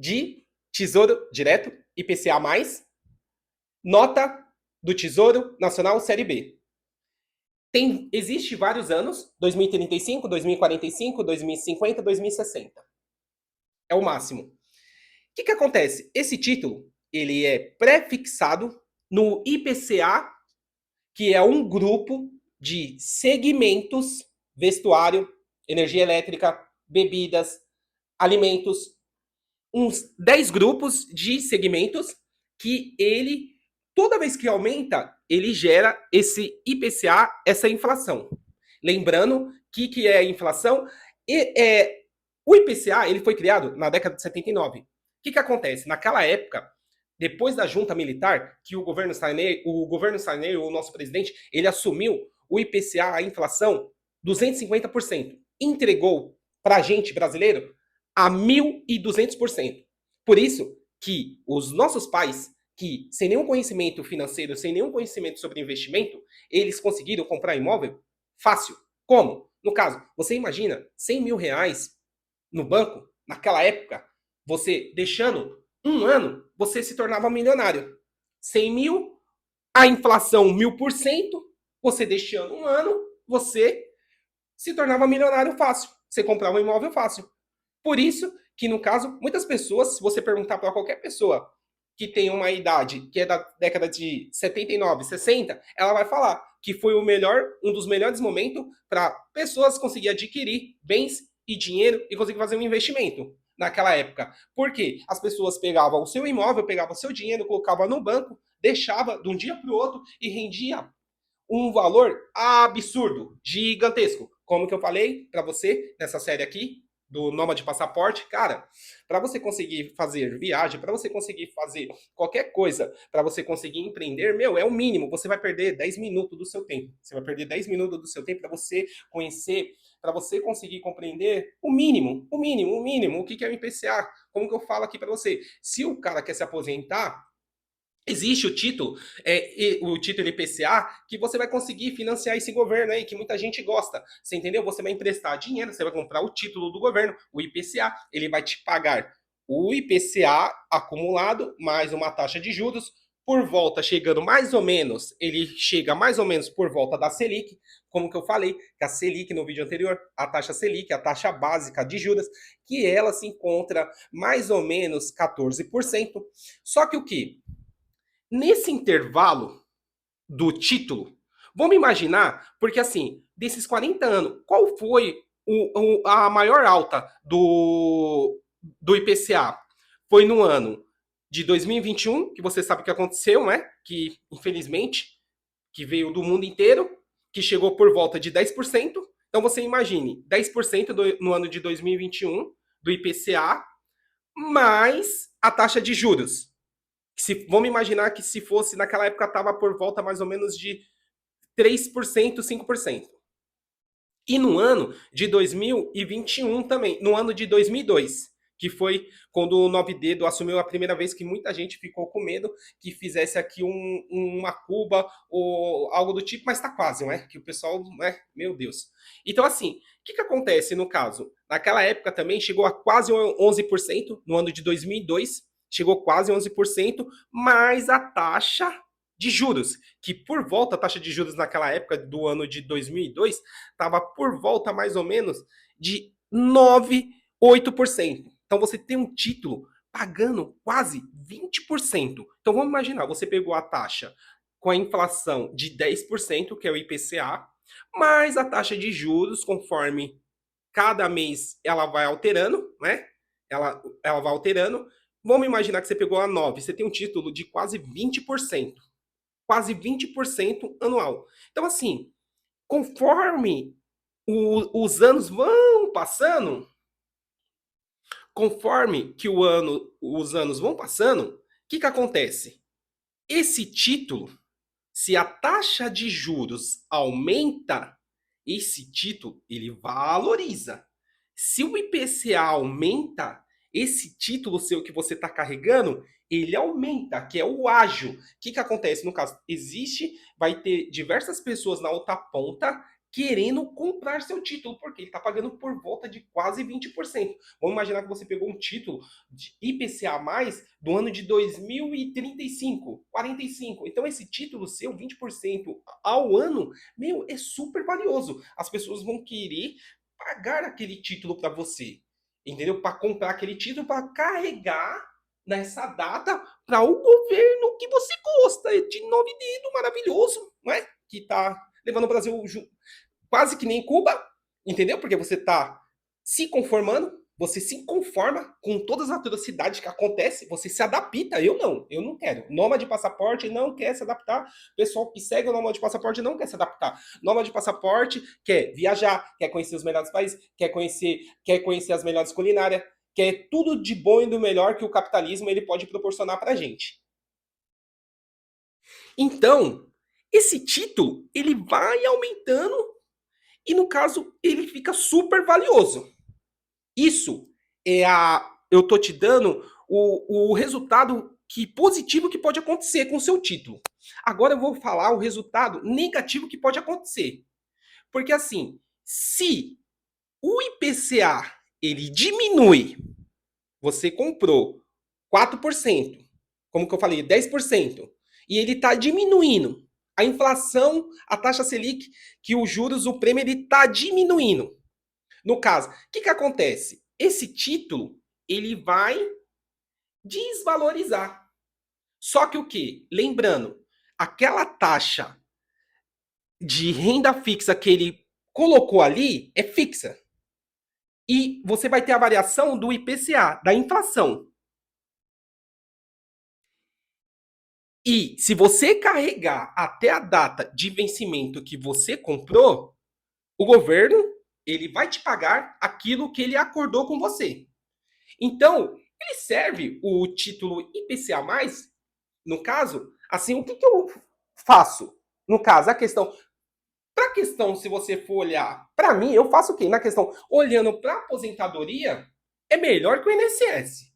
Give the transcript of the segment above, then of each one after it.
de Tesouro Direto, IPCA+, nota do Tesouro Nacional Série B. Existe vários anos, 2035, 2045, 2050, 2060. É o máximo. O que acontece? Esse título, ele é prefixado no IPCA, que é um grupo de segmentos: vestuário, energia elétrica, bebidas, alimentos, uns 10 grupos de segmentos que ele, toda vez que aumenta, ele gera esse IPCA, essa inflação. Lembrando que é a inflação? O IPCA ele foi criado na década de 79. O que acontece? Naquela época, depois da junta militar, que o governo Sarney, o nosso presidente, ele assumiu o IPCA, a inflação, 250%. Entregou para a gente brasileiro a 1.200%. Por isso que os nossos pais, que sem nenhum conhecimento financeiro, sem nenhum conhecimento sobre investimento, eles conseguiram comprar imóvel fácil. Como? No caso, você imagina 100 mil reais no banco, naquela época, você deixando um ano, você se tornava milionário. 100 mil, a inflação 1.000%, você deixando um ano, você se tornava milionário fácil. Você comprava um imóvel fácil. Por isso que, no caso, muitas pessoas, se você perguntar para qualquer pessoa que tem uma idade que é da década de 79, 60, ela vai falar que foi um dos melhores momentos para pessoas conseguir adquirir bens e dinheiro e conseguir fazer um investimento naquela época. Porque as pessoas pegavam o seu imóvel, pegavam o seu dinheiro, colocavam no banco, deixava de um dia para o outro e rendia um valor absurdo, gigantesco. Como que eu falei para você nessa série aqui, do Nômade Passaporte, cara, para você conseguir fazer viagem, para você conseguir fazer qualquer coisa, para você conseguir empreender, meu, é o mínimo. Você vai perder 10 minutos do seu tempo. Você vai perder 10 minutos do seu tempo para você conhecer, para você conseguir compreender o mínimo, o mínimo, o mínimo. O que é o IPCA? Como que eu falo aqui para você? Se o cara quer se aposentar, existe o título IPCA, que você vai conseguir financiar esse governo aí, que muita gente gosta. Você entendeu? Você vai emprestar dinheiro, você vai comprar o título do governo, o IPCA, ele vai te pagar o IPCA acumulado, mais uma taxa de juros, por volta, chegando mais ou menos, ele chega mais ou menos por volta da Selic, como que eu falei, que a Selic no vídeo anterior, a taxa Selic, a taxa básica de juros, que ela se encontra mais ou menos 14%. Só que o que? Nesse intervalo do título, vamos imaginar, porque assim, desses 40 anos, qual foi a maior alta do IPCA? Foi no ano de 2021, que você sabe o que aconteceu, né? Que, infelizmente, que veio do mundo inteiro, que chegou por volta de 10%. Então você imagine, 10% no ano de 2021 do IPCA, mais a taxa de juros. Vamos imaginar que se fosse naquela época estava por volta mais ou menos de 3%, 5%. E no ano de 2021 também, no ano de 2002, que foi quando o Nove Dedo assumiu a primeira vez, que muita gente ficou com medo que fizesse aqui uma Cuba ou algo do tipo, mas está quase, não é? Que o pessoal, né? Meu Deus. Então, assim, o que acontece no caso? Naquela época também chegou a quase 11% no ano de 2002, chegou quase 11%, mais a taxa de juros, que por volta, a taxa de juros naquela época do ano de 2002 estava por volta mais ou menos de 9, 8%. Então você tem um título pagando quase 20%. Então vamos imaginar, você pegou a taxa com a inflação de 10%, que é o IPCA, mais a taxa de juros, conforme cada mês ela vai alterando, né? Ela vai alterando. Vamos imaginar que você pegou a 9, você tem um título de quase 20%. Quase 20% anual. Então, assim, conforme os anos vão passando, conforme que os anos vão passando, o que acontece? Esse título, se a taxa de juros aumenta, esse título ele valoriza. Se o IPCA aumenta, esse título seu que você está carregando, ele aumenta, que é o ágio. O que acontece no caso? Vai ter diversas pessoas na outra ponta querendo comprar seu título, porque ele está pagando por volta de quase 20%. Vamos imaginar que você pegou um título de IPCA+, do ano de 2035, 45. Então esse título seu, 20% ao ano, meu, é super valioso. As pessoas vão querer pagar aquele título para você, entendeu? Para comprar aquele título, para carregar nessa data para o governo que você gosta, de nome dedo maravilhoso, não é? Que está levando o Brasil quase que nem Cuba, entendeu? Porque você está se conformando, você se conforma com todas as atrocidades que acontecem, você se adapta. Eu não quero. Nômade de passaporte não quer se adaptar. O pessoal que segue o nômade de passaporte não quer se adaptar. Nômade de passaporte quer viajar, quer conhecer os melhores países, quer conhecer as melhores culinárias, quer tudo de bom e do melhor que o capitalismo ele pode proporcionar para a gente. Então, esse título ele vai aumentando e no caso ele fica super valioso. Isso eu tô te dando o resultado positivo que pode acontecer com o seu título. Agora eu vou falar o resultado negativo que pode acontecer. Porque assim, se o IPCA ele diminui, você comprou 4%, como que eu falei, 10%, e ele está diminuindo. A inflação, a taxa Selic, que os juros, o prêmio, ele está diminuindo. No caso, o que acontece? Esse título, ele vai desvalorizar. Só que o quê? Lembrando, aquela taxa de renda fixa que ele colocou ali é fixa. E você vai ter a variação do IPCA, da inflação. E se você carregar até a data de vencimento que você comprou, o governo ele vai te pagar aquilo que ele acordou com você. Então, ele serve o título IPCA+, no caso, assim, o que, que eu faço? No caso, a questão. Para a questão, se você for olhar, para mim, eu faço o quê? Na questão, olhando para a aposentadoria, é melhor que o INSS.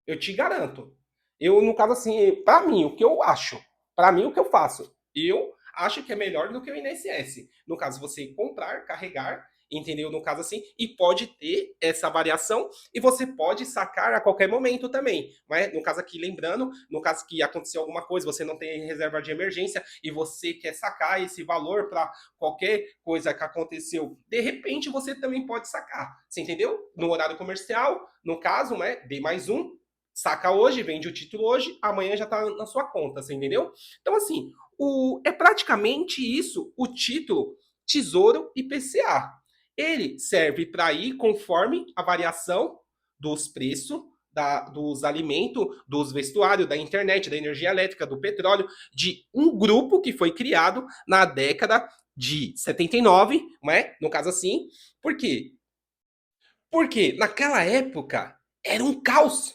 Eu te garanto. Eu, no caso, assim, para mim, o que eu acho, para mim, o que eu faço, eu acho que é melhor do que o INSS. No caso, você comprar, carregar, entendeu? No caso, assim, e pode ter essa variação e você pode sacar a qualquer momento também. Mas, no caso aqui, lembrando, no caso que aconteceu alguma coisa, você não tem reserva de emergência e você quer sacar esse valor para qualquer coisa que aconteceu, de repente você também pode sacar. Você entendeu? No horário comercial, no caso, né? D mais um, saca hoje, vende o título hoje, amanhã já está na sua conta, você entendeu? Então, assim, é praticamente isso o título Tesouro IPCA. Ele serve para ir conforme a variação dos preços dos alimentos, dos vestuários, da internet, da energia elétrica, do petróleo, de um grupo que foi criado na década de 79, não é? No caso assim. Por quê? Porque naquela época era um caos.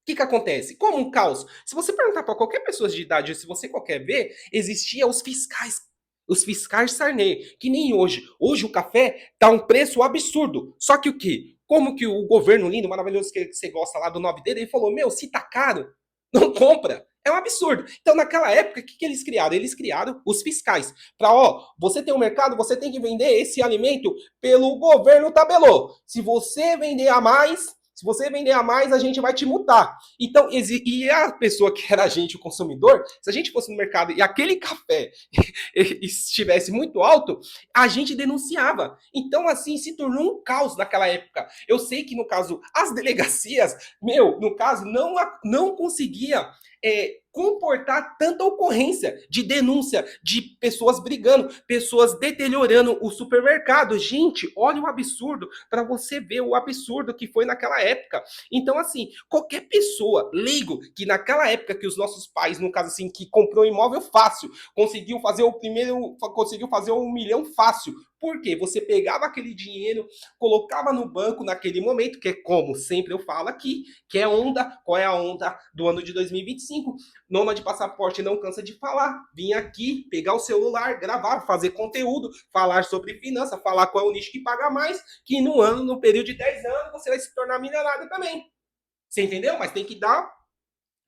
O que acontece? Como um caos? Se você perguntar para qualquer pessoa de idade, se você qualquer ver, existia os fiscais. Os fiscais Sarney, que nem hoje. Hoje o café tá um preço absurdo. Só que o quê? Como que o governo lindo, maravilhoso que você gosta lá do nome dele, ele falou: Meu, se tá caro, não compra. É um absurdo. Então, naquela época, o que eles criaram? Eles criaram os fiscais. Para, ó, você tem um mercado, você tem que vender esse alimento pelo governo tabelou. Se você vender a mais, se você vender a mais, a gente vai te multar. Então, e a pessoa que era a gente, o consumidor, se a gente fosse no mercado e aquele café estivesse muito alto, a gente denunciava. Então, assim, se tornou um caos naquela época. Eu sei que, no caso, as delegacias, meu, no caso, não conseguia comportar tanta ocorrência de denúncia de pessoas brigando, pessoas deteriorando o supermercado. Gente, olha o absurdo para você ver o absurdo que foi naquela época. Então, assim, qualquer pessoa leigo que naquela época que os nossos pais, no caso assim, que comprou um imóvel fácil, conseguiu fazer 1 milhão fácil. Por quê? Você pegava aquele dinheiro, colocava no banco naquele momento, que é como sempre eu falo aqui, que é onda. Qual é a onda do ano de 2025? Nômade de passaporte não cansa de falar. Vim aqui, pegar o celular, gravar, fazer conteúdo, falar sobre finança, falar qual é o nicho que paga mais, que no ano, no período de 10 anos, você vai se tornar milionário também. Você entendeu? Mas tem que dar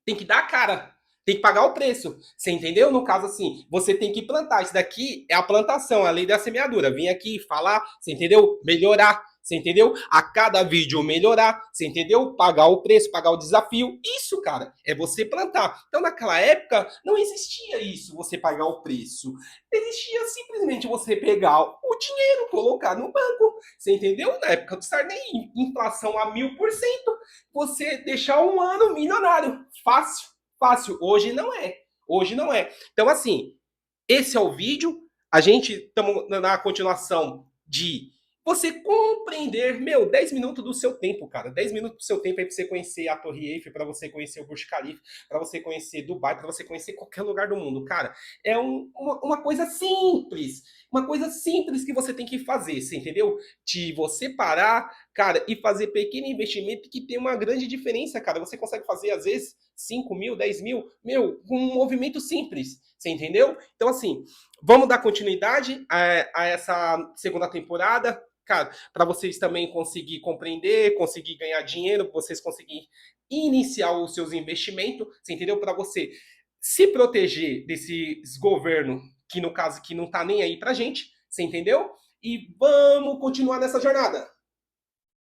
a cara. tem que pagar o preço. Você entendeu? No caso, assim, você tem que plantar. Isso daqui é a plantação, a lei da semeadura. Vim aqui falar, você entendeu? Melhorar. Você entendeu? A cada vídeo melhorar, você entendeu? Pagar o preço, pagar o desafio. Isso, cara, é você plantar. Então, naquela época, não existia isso, você pagar o preço. Existia simplesmente você pegar o dinheiro, colocar no banco. Você entendeu? Na época do Sarney, inflação a 1000%, você deixar um ano milionário. Fácil, fácil. Hoje não é. Hoje não é. Então, assim, esse é o vídeo. A gente estamos na continuação de você compreender, 10 minutos do seu tempo, cara. 10 minutos do seu tempo aí pra você conhecer a Torre Eiffel, pra você conhecer o Burj Khalifa, pra você conhecer Dubai, pra você conhecer qualquer lugar do mundo, cara. É uma coisa simples. Uma coisa simples que você tem que fazer, você entendeu? De você parar, cara, e fazer pequeno investimento que tem uma grande diferença, cara. Você consegue fazer, às vezes, 5 mil, 10 mil, com um movimento simples. Você entendeu? Então, assim, vamos dar continuidade a essa segunda temporada, cara, para vocês também conseguir compreender, conseguir ganhar dinheiro, vocês conseguirem iniciar os seus investimentos, você entendeu? Para você se proteger desses governos que, no caso, que não tá nem aí pra gente, você entendeu? E vamos continuar nessa jornada.